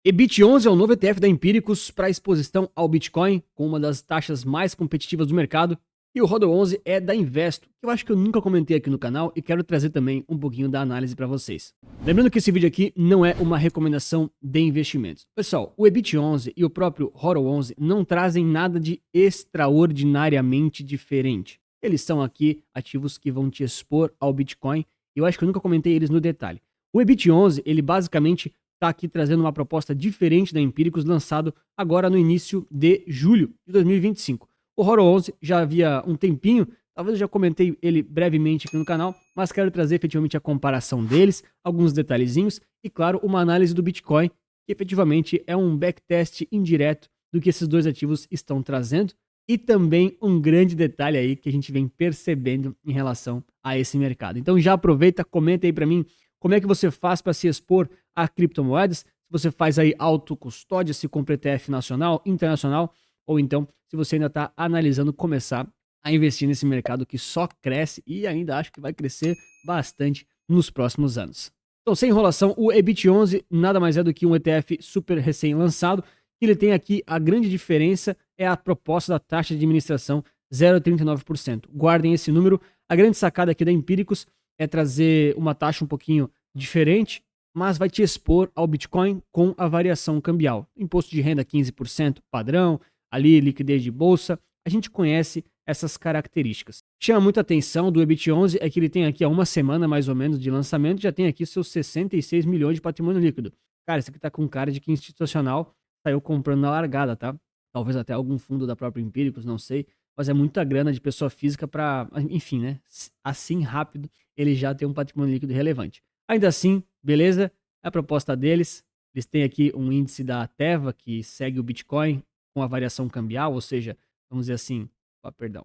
EBIT11 é o novo ETF da Empíricos para exposição ao Bitcoin, com uma das taxas mais competitivas do mercado. E o HODL 11 é da Investo, que eu acho que eu nunca comentei aqui no canal e quero trazer também um pouquinho da análise para vocês. Lembrando que esse vídeo aqui não é uma recomendação de investimentos. Pessoal, o EBIT11 e o próprio HODL 11 não trazem nada de extraordinariamente diferente. Eles são aqui ativos que vão te expor ao Bitcoin e eu acho que eu nunca comentei eles no detalhe. O EBIT11, ele basicamente está aqui trazendo uma proposta diferente da Empíricos, lançado agora no início de julho de 2025. O HODL 11 já havia um tempinho, talvez eu já comentei ele brevemente aqui no canal, mas quero trazer efetivamente a comparação deles, alguns detalhezinhos e, claro, uma análise do Bitcoin, que efetivamente é um backtest indireto do que esses dois ativos estão trazendo e também um grande detalhe aí que a gente vem percebendo em relação a esse mercado. Então já aproveita, comenta aí para mim como é que você faz para se expor a criptomoedas, se você faz aí autocustódia, se compra ETF nacional, internacional, ou então se você ainda está analisando começar a investir nesse mercado que só cresce e ainda acho que vai crescer bastante nos próximos anos. Então, sem enrolação, o EBIT11 nada mais é do que um ETF super recém-lançado. Ele tem aqui a grande diferença é a proposta da taxa de administração 0,39%. Guardem esse número. A grande sacada aqui da Empíricos é trazer uma taxa um pouquinho diferente, mas vai te expor ao Bitcoin com a variação cambial. Imposto de renda 15% padrão, ali liquidez de bolsa, a gente conhece essas características. Chama muita atenção do EBIT11 é que ele tem aqui há uma semana mais ou menos de lançamento, já tem aqui seus 66 milhões de patrimônio líquido. Cara, isso aqui tá com cara de que institucional saiu comprando na largada, tá? Talvez até algum fundo da própria Empíricos, não sei, mas é muita grana de pessoa física para, enfim, né? Assim rápido ele já tem um patrimônio líquido relevante. Ainda assim, beleza? A proposta deles, eles têm aqui um índice da Teva que segue o Bitcoin com a variação cambial, ou seja, vamos dizer assim,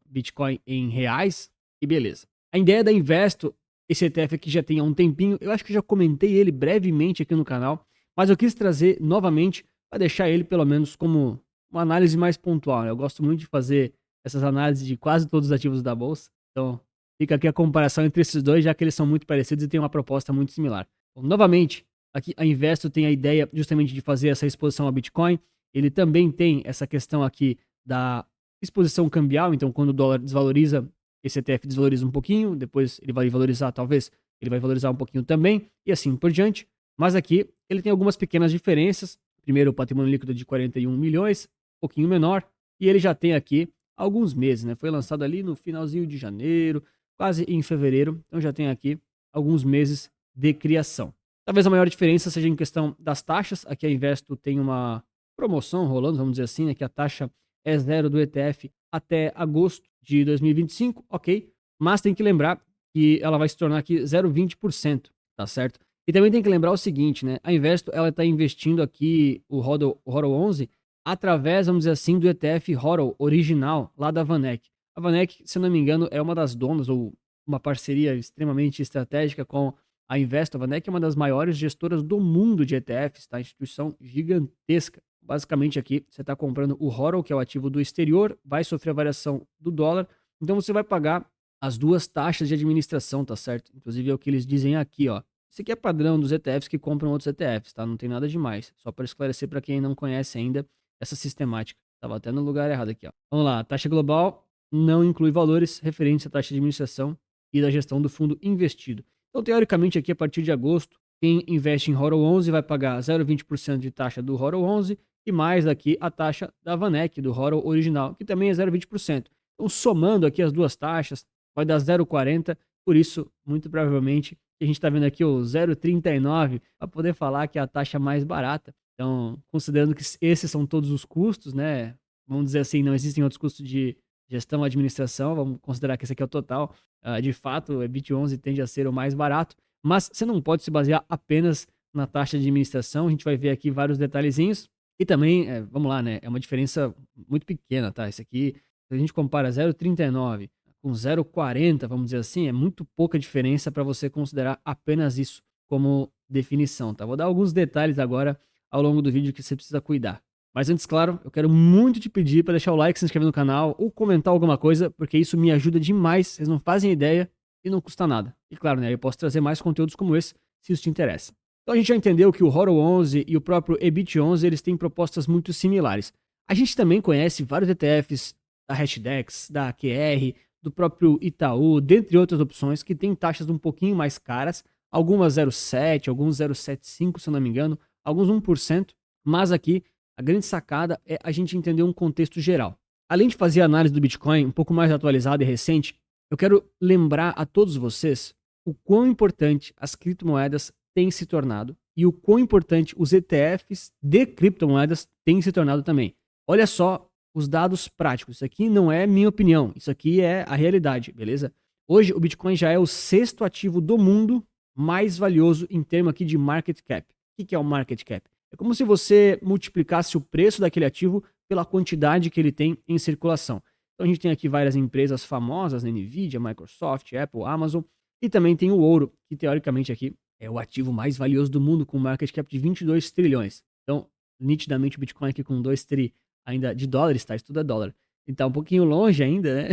Bitcoin em reais e beleza. A ideia da Investo, esse ETF aqui já tem há um tempinho, eu acho que já comentei ele brevemente aqui no canal, mas eu quis trazer novamente para deixar ele pelo menos como uma análise mais pontual, né? Eu gosto muito de fazer essas análises de quase todos os ativos da bolsa, então fica aqui a comparação entre esses dois, já que eles são muito parecidos e têm uma proposta muito similar. Bom, novamente, aqui a Investo tem a ideia justamente de fazer essa exposição ao Bitcoin. Ele também tem essa questão aqui da exposição cambial, então quando o dólar desvaloriza, esse ETF desvaloriza um pouquinho, depois ele vai valorizar, talvez ele vai valorizar um pouquinho também, e assim por diante. Mas aqui ele tem algumas pequenas diferenças. Primeiro, o patrimônio líquido de 41 milhões, um pouquinho menor, e ele já tem aqui alguns meses, né? Foi lançado ali no finalzinho de janeiro, quase em fevereiro, então já tem aqui alguns meses de criação. Talvez a maior diferença seja em questão das taxas. Aqui a Investo tem uma promoção rolando, vamos dizer assim, né, que a taxa é zero do ETF até agosto de 2025, ok, mas tem que lembrar que ela vai se tornar aqui 0,20%, tá certo? E também tem que lembrar o seguinte, né, a Investo ela está investindo aqui o HODL 11 através, vamos dizer assim, do ETF HODL original lá da VanEck. A VanEck, se não me engano, é uma das donas ou uma parceria extremamente estratégica com a Investo. A VanEck é uma das maiores gestoras do mundo de ETFs, tá? Instituição gigantesca. Basicamente aqui, você está comprando o HODL, que é o ativo do exterior, vai sofrer a variação do dólar, então você vai pagar as duas taxas de administração, tá certo? Inclusive é o que eles dizem aqui, ó. Esse aqui é padrão dos ETFs que compram outros ETFs, tá? Não tem nada demais. Só para esclarecer para quem não conhece ainda essa sistemática. Tava até no lugar errado aqui, ó. Vamos lá, a taxa global não inclui valores referentes à taxa de administração e da gestão do fundo investido. Então, teoricamente, aqui a partir de agosto, quem investe em HODL 11 vai pagar 0,20% de taxa do HODL 11 e mais aqui a taxa da VanEck, do HODL original, que também é 0,20%. Então, somando aqui as duas taxas, vai dar 0,40%. Por isso, muito provavelmente, a gente está vendo aqui o 0,39 para poder falar que é a taxa mais barata. Então, considerando que esses são todos os custos, né? Vamos dizer assim, não existem outros custos de gestão, administração, vamos considerar que esse aqui é o total. De fato, o EBIT11 tende a ser o mais barato, mas você não pode se basear apenas na taxa de administração. A gente vai ver aqui vários detalhezinhos e também, vamos lá, né? É uma diferença muito pequena, tá? Esse aqui, se a gente compara 0,39 com 0,40, vamos dizer assim, é muito pouca diferença para você considerar apenas isso como definição, tá? Vou dar alguns detalhes agora ao longo do vídeo que você precisa cuidar. Mas antes, claro, eu quero muito te pedir para deixar o like, se inscrever no canal ou comentar alguma coisa, porque isso me ajuda demais, vocês não fazem ideia e não custa nada. E claro, né, eu posso trazer mais conteúdos como esse, se isso te interessa. Então a gente já entendeu que o HODL11 e o próprio EBIT11 eles têm propostas muito similares. A gente também conhece vários ETFs da Hashdex, da QR, do próprio Itaú, dentre outras opções que têm taxas um pouquinho mais caras, algumas 0,7, alguns 0,75, se eu não me engano, alguns 1%, mas aqui a grande sacada é a gente entender um contexto geral. Além de fazer a análise do Bitcoin um pouco mais atualizada e recente, eu quero lembrar a todos vocês o quão importante as criptomoedas têm se tornado e o quão importante os ETFs de criptomoedas têm se tornado também. Olha só os dados práticos. Isso aqui não é minha opinião, isso aqui é a realidade, beleza? Hoje o Bitcoin já é o sexto ativo do mundo mais valioso em termos aqui de market cap. O que é o market cap? É como se você multiplicasse o preço daquele ativo pela quantidade que ele tem em circulação. Então a gente tem aqui várias empresas famosas, né? Nvidia, Microsoft, Apple, Amazon, e também tem o ouro, que teoricamente aqui é o ativo mais valioso do mundo, com um market cap de 22 trilhões. Então, nitidamente o Bitcoin aqui com 2 tri ainda de dólares, tá? Isso tudo é dólar. Então, um pouquinho longe ainda, né?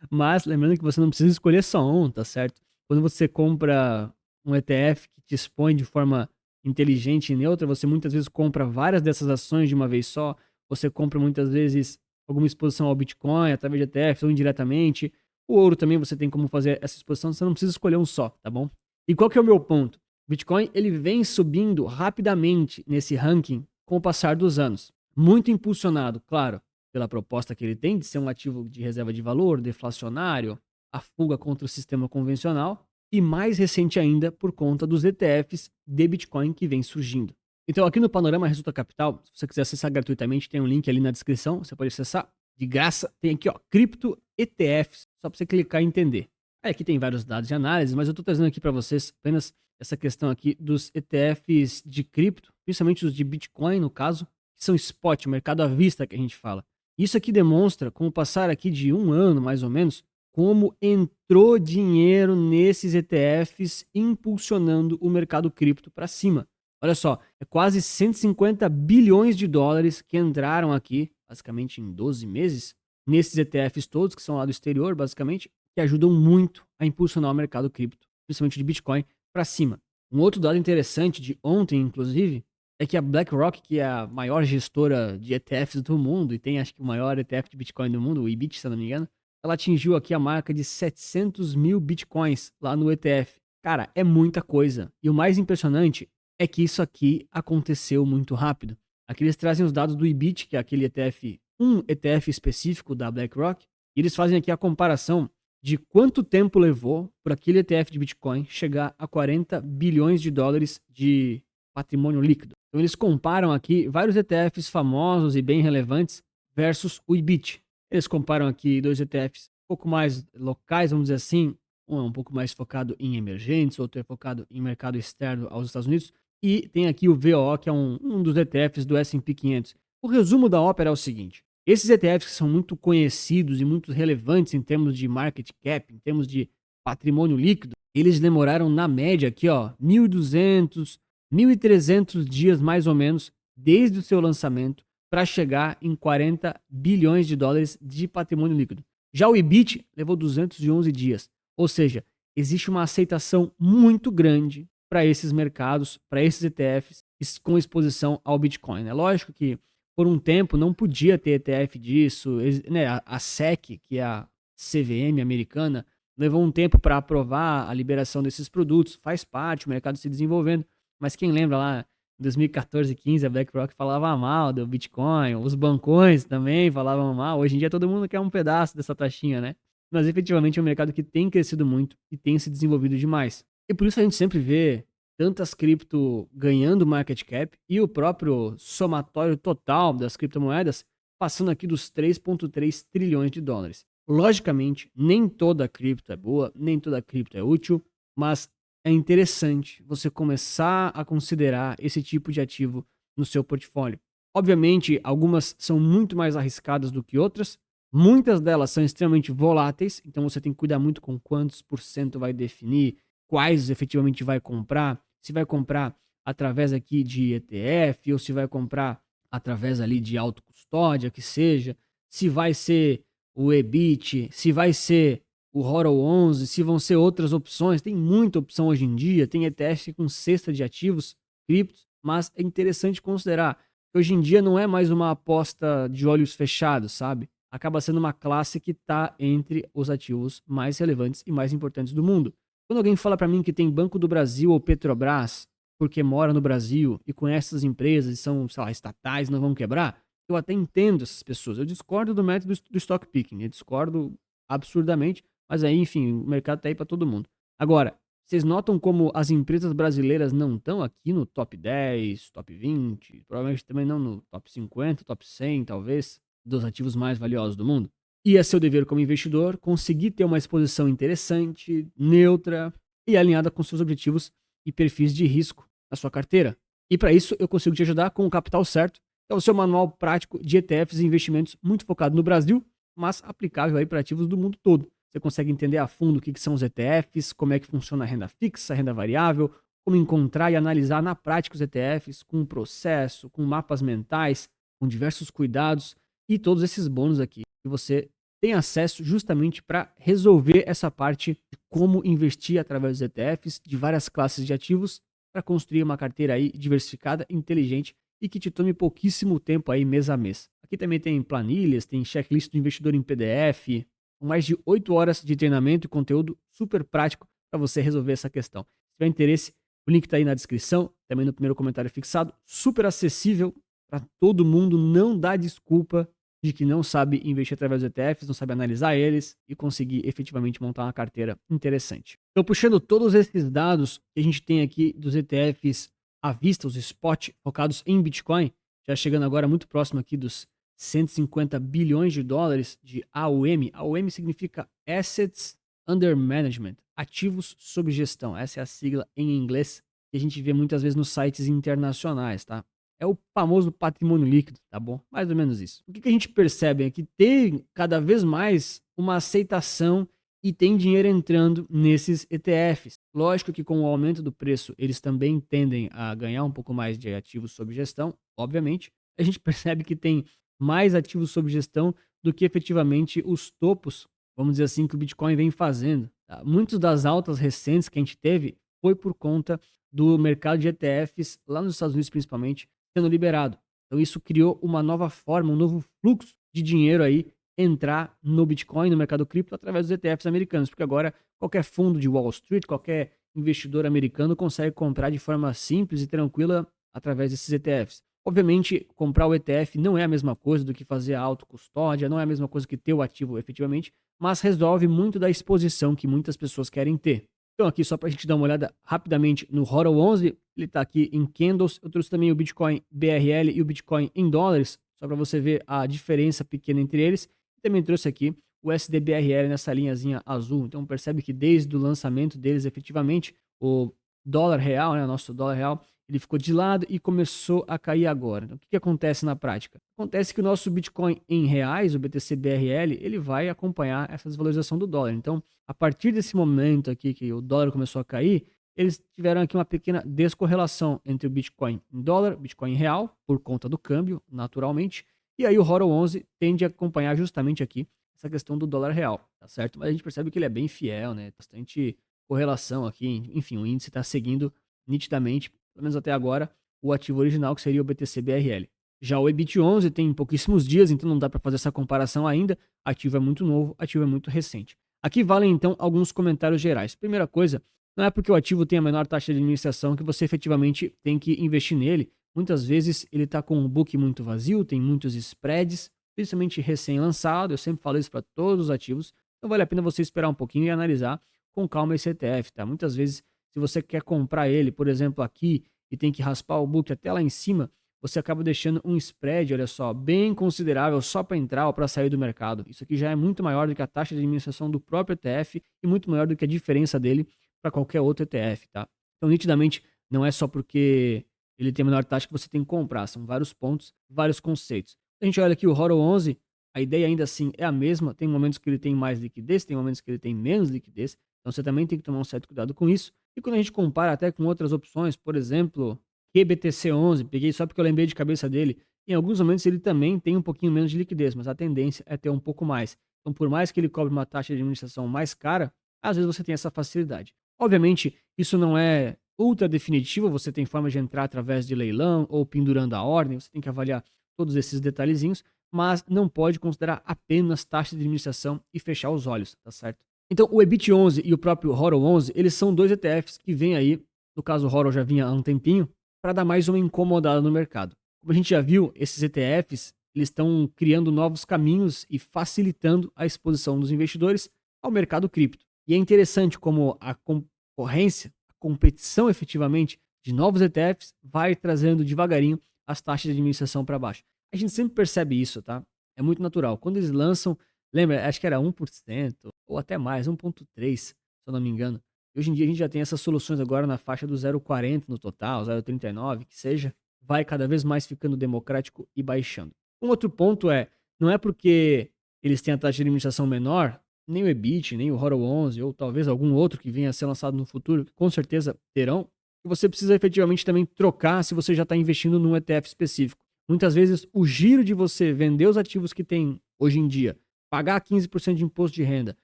Mas lembrando que você não precisa escolher só um, tá certo? Quando você compra um ETF que te expõe de forma inteligente e neutra, você muitas vezes compra várias dessas ações de uma vez só, você compra muitas vezes alguma exposição ao Bitcoin através de ETFs ou indiretamente. O ouro também você tem como fazer essa exposição, você não precisa escolher um só, tá bom? E qual que é o meu ponto? O Bitcoin ele vem subindo rapidamente nesse ranking com o passar dos anos. Muito impulsionado, claro, pela proposta que ele tem de ser um ativo de reserva de valor, deflacionário, a fuga contra o sistema convencional e mais recente ainda por conta dos ETFs de Bitcoin que vem surgindo. Então aqui no Panorama Resulta Capital, se você quiser acessar gratuitamente, tem um link ali na descrição, você pode acessar de graça. Tem aqui, ó, Cripto ETFs, só para você clicar e entender. Aí aqui tem vários dados de análise, mas eu estou trazendo aqui para vocês apenas essa questão aqui dos ETFs de cripto, principalmente os de Bitcoin, no caso, que são spot, mercado à vista que a gente fala. Isso aqui demonstra, com o passar aqui de um ano, mais ou menos, como entrou dinheiro nesses ETFs impulsionando o mercado cripto para cima. Olha só, é quase 150 bilhões de dólares que entraram aqui, basicamente em 12 meses, nesses ETFs todos, que são lá do exterior, basicamente, que ajudam muito a impulsionar o mercado cripto, principalmente de Bitcoin, para cima. Um outro dado interessante de ontem, inclusive, é que a BlackRock, que é a maior gestora de ETFs do mundo, e tem acho que o maior ETF de Bitcoin do mundo, o IBIT, se eu não me engano, ela atingiu aqui a marca de 700 mil Bitcoins lá no ETF. Cara, é muita coisa. E o mais impressionante é que isso aqui aconteceu muito rápido. Aqui eles trazem os dados do IBIT, que é aquele ETF, um ETF específico da BlackRock, e eles fazem aqui a comparação de quanto tempo levou para aquele ETF de Bitcoin chegar a 40 bilhões de dólares de patrimônio líquido. Então eles comparam aqui vários ETFs famosos e bem relevantes versus o IBIT. Eles comparam aqui dois ETFs um pouco mais locais, vamos dizer assim, um é um pouco mais focado em emergentes, outro é focado em mercado externo aos Estados Unidos, e tem aqui o VOO, que é um dos ETFs do S&P 500. O resumo da ópera é o seguinte: esses ETFs que são muito conhecidos e muito relevantes em termos de market cap, em termos de patrimônio líquido, eles demoraram na média aqui, ó, 1.200, 1.300 dias mais ou menos desde o seu lançamento para chegar em 40 bilhões de dólares de patrimônio líquido. Já o IBIT levou 211 dias, ou seja, existe uma aceitação muito grande para esses mercados, para esses ETFs com exposição ao Bitcoin. É lógico que por um tempo não podia ter ETF disso, né? A SEC, que é a CVM americana, levou um tempo para aprovar a liberação desses produtos, faz parte, o mercado se desenvolvendo, mas quem lembra lá em 2014, 15, a BlackRock falava mal do Bitcoin, os bancões também falavam mal, hoje em dia todo mundo quer um pedaço dessa taxinha, né? Mas efetivamente é um mercado que tem crescido muito e tem se desenvolvido demais. E por isso a gente sempre vê tantas cripto ganhando market cap e o próprio somatório total das criptomoedas passando aqui dos 3,3 trilhões de dólares. Logicamente, nem toda cripto é boa, nem toda cripto é útil, mas é interessante você começar a considerar esse tipo de ativo no seu portfólio. Obviamente, algumas são muito mais arriscadas do que outras, muitas delas são extremamente voláteis, então você tem que cuidar muito com quantos por cento vai definir, quais efetivamente vai comprar, se vai comprar através aqui de ETF ou se vai comprar através ali de autocustódia, que seja, se vai ser o EBIT, se vai ser o HODL 11, se vão ser outras opções. Tem muita opção hoje em dia, tem ETF com cesta de ativos, criptos, mas é interessante considerar que hoje em dia não é mais uma aposta de olhos fechados, sabe? Acaba sendo uma classe que está entre os ativos mais relevantes e mais importantes do mundo. Quando alguém fala para mim que tem Banco do Brasil ou Petrobras, porque mora no Brasil e conhece essas empresas e são, sei lá, estatais, não vão quebrar, eu até entendo essas pessoas. Eu discordo do método do stock picking, eu discordo absurdamente, mas aí, enfim, o mercado tá aí para todo mundo. Agora, vocês notam como as empresas brasileiras não estão aqui no top 10, top 20, provavelmente também não no top 50, top 100, talvez, dos ativos mais valiosos do mundo? E é seu dever como investidor conseguir ter uma exposição interessante, neutra e alinhada com seus objetivos e perfis de risco na sua carteira. E para isso eu consigo te ajudar com o capital certo, que é o seu manual prático de ETFs e investimentos muito focado no Brasil, mas aplicável aí para ativos do mundo todo. Você consegue entender a fundo o que são os ETFs, como é que funciona a renda fixa, a renda variável, como encontrar e analisar na prática os ETFs, com um processo, com mapas mentais, com diversos cuidados e todos esses bônus aqui que você tem acesso justamente para resolver essa parte de como investir através dos ETFs, de várias classes de ativos, para construir uma carteira aí diversificada, inteligente e que te tome pouquíssimo tempo aí mês a mês. Aqui também tem planilhas, tem checklist do investidor em PDF, com mais de 8 horas de treinamento e conteúdo super prático para você resolver essa questão. Se tiver interesse, o link está aí na descrição, também no primeiro comentário fixado, super acessível para todo mundo, não dá desculpa de que não sabe investir através dos ETFs, não sabe analisar eles e conseguir efetivamente montar uma carteira interessante. Então, puxando todos esses dados que a gente tem aqui dos ETFs à vista, os spot focados em Bitcoin, já chegando agora muito próximo aqui dos 150 bilhões de dólares de AUM. AUM significa Assets Under Management, ativos sob gestão. Essa é a sigla em inglês que a gente vê muitas vezes nos sites internacionais, tá? É o famoso patrimônio líquido, tá bom? Mais ou menos isso. O que a gente percebe é que tem cada vez mais uma aceitação e tem dinheiro entrando nesses ETFs. Lógico que com o aumento do preço, eles também tendem a ganhar um pouco mais de ativos sob gestão, obviamente. A gente percebe que tem mais ativos sob gestão do que efetivamente os topos, vamos dizer assim, que o Bitcoin vem fazendo. Tá? Muitas das altas recentes que a gente teve foi por conta do mercado de ETFs, lá nos Estados Unidos principalmente, sendo liberado. Então isso criou uma nova forma, um novo fluxo de dinheiro aí entrar no Bitcoin, no mercado cripto, através dos ETFs americanos, porque agora qualquer fundo de Wall Street, qualquer investidor americano consegue comprar de forma simples e tranquila através desses ETFs. Obviamente, comprar o ETF não é a mesma coisa do que fazer a autocustódia, não é a mesma coisa que ter o ativo efetivamente, mas resolve muito da exposição que muitas pessoas querem ter. Então aqui só para a gente dar uma olhada rapidamente no HODL 11, ele está aqui em candles. Eu trouxe também o Bitcoin BRL e o Bitcoin em dólares, só para você ver a diferença pequena entre eles. E também trouxe aqui o SDBRL nessa linhazinha azul. Então percebe que desde o lançamento deles, efetivamente, o dólar real, né, o nosso dólar real, ele ficou de lado e começou a cair agora. Então, o que acontece na prática? Acontece que o nosso Bitcoin em reais, o BTC BRL, ele vai acompanhar essa desvalorização do dólar. Então, a partir desse momento aqui que o dólar começou a cair, eles tiveram aqui uma pequena descorrelação entre o Bitcoin em dólar, Bitcoin em real, por conta do câmbio, naturalmente, e aí o HODL 11 tende a acompanhar justamente aqui essa questão do dólar real, tá certo? Mas a gente percebe que ele é bem fiel, né? Bastante correlação aqui, enfim, o índice está seguindo nitidamente, pelo menos até agora, o ativo original, que seria o BTC BRL. Já o EBIT 11 tem pouquíssimos dias, então não dá para fazer essa comparação ainda. Ativo é muito novo, ativo é muito recente. Aqui valem então alguns comentários gerais. Primeira coisa, não é porque o ativo tem a menor taxa de administração que você efetivamente tem que investir nele. Muitas vezes ele está com um book muito vazio, tem muitos spreads, principalmente recém-lançado. Eu sempre falo isso para todos os ativos. Então vale a pena você esperar um pouquinho e analisar com calma esse ETF, tá? Muitas vezes, se você quer comprar ele, por exemplo, aqui, e tem que raspar o book até lá em cima, você acaba deixando um spread, olha só, bem considerável só para entrar ou para sair do mercado. Isso aqui já é muito maior do que a taxa de administração do próprio ETF e muito maior do que a diferença dele para qualquer outro ETF, tá? Então, nitidamente, não é só porque ele tem a menor taxa que você tem que comprar, são vários pontos, vários conceitos. A gente olha aqui o HODL 11, a ideia ainda assim é a mesma, tem momentos que ele tem mais liquidez, tem momentos que ele tem menos liquidez, então você também tem que tomar um certo cuidado com isso. E quando a gente compara até com outras opções, por exemplo, QBTC11, peguei só porque eu lembrei de cabeça dele, em alguns momentos ele também tem um pouquinho menos de liquidez, mas a tendência é ter um pouco mais. Então, por mais que ele cobre uma taxa de administração mais cara, às vezes você tem essa facilidade. Obviamente, isso não é ultra definitivo, você tem forma de entrar através de leilão ou pendurando a ordem, você tem que avaliar todos esses detalhezinhos, mas não pode considerar apenas taxa de administração e fechar os olhos, tá certo? Então, o EBIT 11 e o próprio HODL 11, eles são dois ETFs que vêm aí, no caso o HODL já vinha há um tempinho, para dar mais uma incomodada no mercado. Como a gente já viu, esses ETFs, eles estão criando novos caminhos e facilitando a exposição dos investidores ao mercado cripto. E é interessante como a concorrência, a competição efetivamente de novos ETFs vai trazendo devagarinho as taxas de administração para baixo. A gente sempre percebe isso, tá? É muito natural. Quando eles lançam, lembra, acho que era 1% ou até mais, 1,3%, se eu não me engano. E hoje em dia a gente já tem essas soluções agora na faixa do 0,40 no total, 0,39, que seja, vai cada vez mais ficando democrático e baixando. Um outro ponto é, não é porque eles têm a taxa de administração menor, nem o EBIT, nem o HODL 11, ou talvez algum outro que venha a ser lançado no futuro, que com certeza terão, que você precisa efetivamente também trocar se você já está investindo num ETF específico. Muitas vezes o giro de você vender os ativos que tem hoje em dia, pagar 15% de imposto de renda,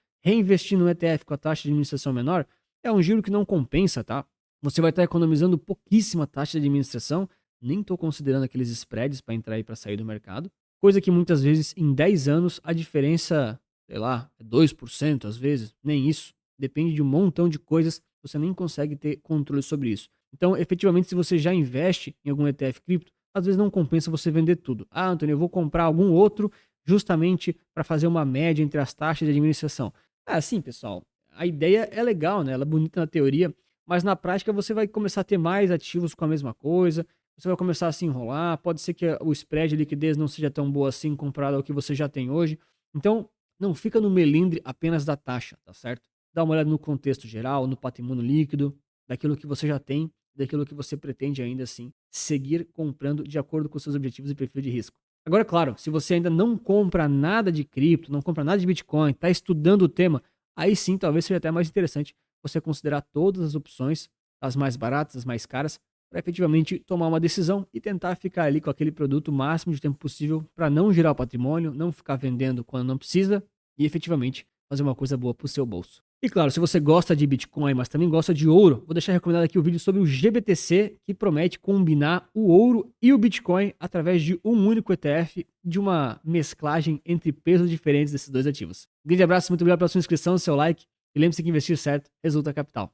reinvestir no ETF com a taxa de administração menor, é um giro que não compensa, tá? Você vai estar economizando pouquíssima taxa de administração, nem estou considerando aqueles spreads para entrar e para sair do mercado, coisa que muitas vezes em 10 anos a diferença, sei lá, é 2% às vezes, nem isso. Depende de um montão de coisas, você nem consegue ter controle sobre isso. Então, efetivamente, se você já investe em algum ETF cripto, às vezes não compensa você vender tudo. Ah, Antônio, eu vou comprar algum outro justamente para fazer uma média entre as taxas de administração. Ah, sim, pessoal, a ideia é legal, né? Ela é bonita na teoria, mas na prática você vai começar a ter mais ativos com a mesma coisa, você vai começar a se enrolar, pode ser que o spread de liquidez não seja tão boa assim comparado ao que você já tem hoje. Então, não fica no melindre apenas da taxa, tá certo? Dá uma olhada no contexto geral, no patrimônio líquido, daquilo que você já tem, daquilo que você pretende ainda assim seguir comprando de acordo com seus objetivos e perfil de risco. Agora, claro, se você ainda não compra nada de cripto, não compra nada de Bitcoin, está estudando o tema, aí sim talvez seja até mais interessante você considerar todas as opções, as mais baratas, as mais caras, para efetivamente tomar uma decisão e tentar ficar ali com aquele produto o máximo de tempo possível para não girar o patrimônio, não ficar vendendo quando não precisa e efetivamente fazer uma coisa boa para o seu bolso. E claro, se você gosta de Bitcoin, mas também gosta de ouro, vou deixar recomendado aqui o vídeo sobre o GBTC, que promete combinar o ouro e o Bitcoin através de um único ETF, de uma mesclagem entre pesos diferentes desses dois ativos. Um grande abraço, muito obrigado pela sua inscrição, seu like, e lembre-se que investir certo resulta capital.